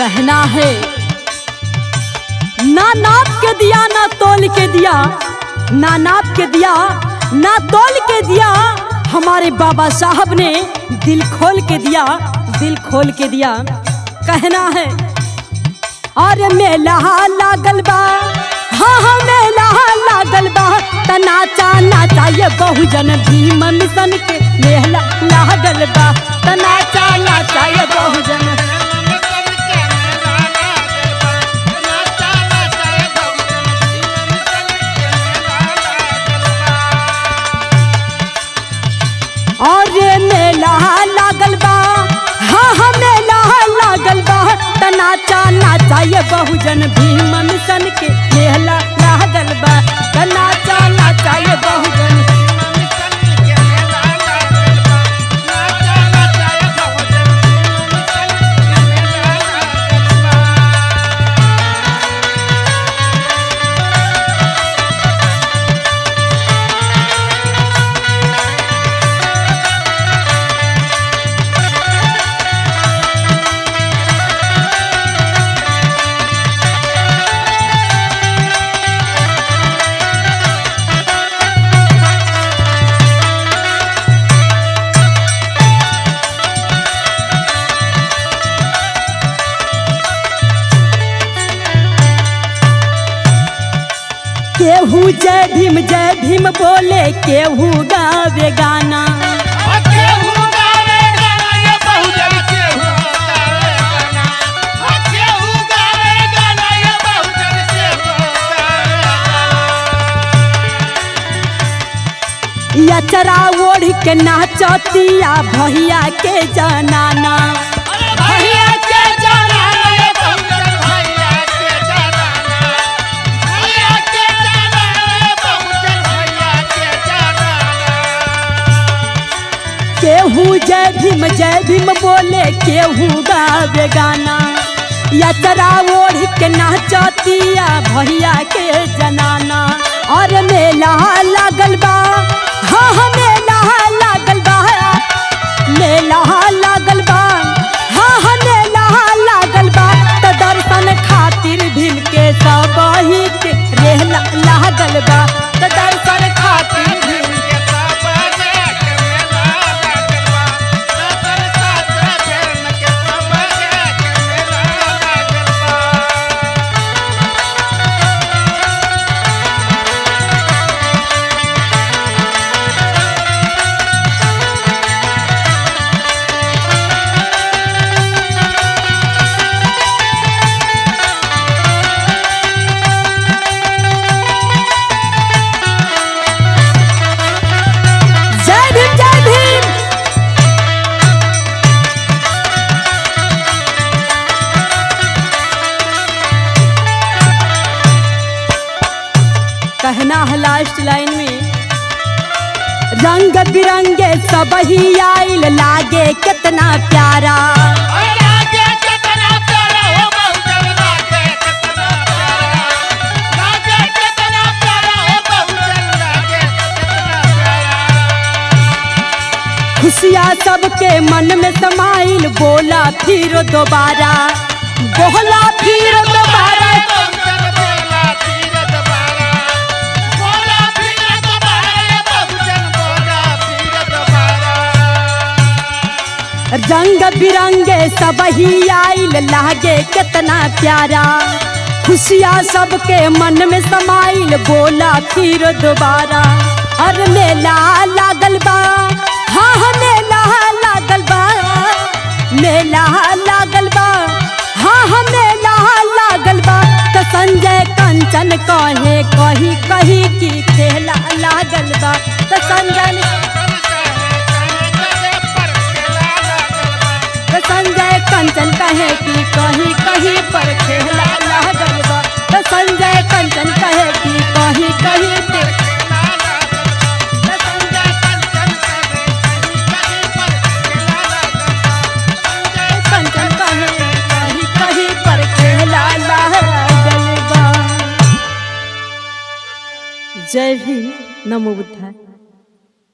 कहना है ना नाप के दिया ना तोल के दिया, ना नाप के दिया ना तोल के दिया, हमारे बाबा साहब ने दिल खोल के दिया, दिल खोल के दिया। कहना है और मेला लागल बा, हाँ हाँ मेला लागल बा, त नाचा नाचा ये बहुजन भीम मिशन के मेला लागल बा, त नाचा नाचा ये बहुजन। और मेला लागल बा, हाँ हाँ मेला लागल बा, त नाचा नाचा ये बहुजन भीम मिशन के मेला लागल बा, त नाचा नाचा ये बहुजन। केहू जय भीम बोले, केहू गावे गाना, अचरा ओढ़ के नाचतिया भैया के जनाना, भैया के जनाना, केहू जय भीम बोले, केहू गावे गाना, अचरा ओढ़ के नाचतिया भैया के जनाना। और मेला लागल बा, हाँ हाँ मेला लागल बा, मेला लागल बा, हाँ हाँ मेला लागल बा, त दर्शन खातिर भीम के सब ही के रेला लागल बा, त दर्शन खातिर भीम के सब कहना है लास्ट लाइन में, रंग बिरंगे सब ही आइल लागे कितना प्यारा, लागे कितना प्यारा, हो बहुजन लागे कितना प्यारा, लागे कितना प्यारा, हो बहुजन लागे कितना प्यारा। खुशियाँ सबके मन में समाइल, बोला फिर दोबारा, बोला फिर दोबारा, रंग बिरंगे सब ही आइल लागे कितना प्यारा, खुशियाँ सबके मन में समाइल, बोला फिर दोबारा। और मेला लागल बा, हाँ हाँ मेला लागल बा, मेला लागल बा, हाँ हाँ मेला लागल बा, त संजय कंचन कहे कही कही की खेला लागल बा, त संजय कंचन कहे कि कहीं कहीं पर खेला लागल बा, तो संजय कंचन कहे कि कहीं कहीं पर कंचन कहे कहीं कहीं पर खेला लागल बा। जय भीम, नमो बुद्धाय।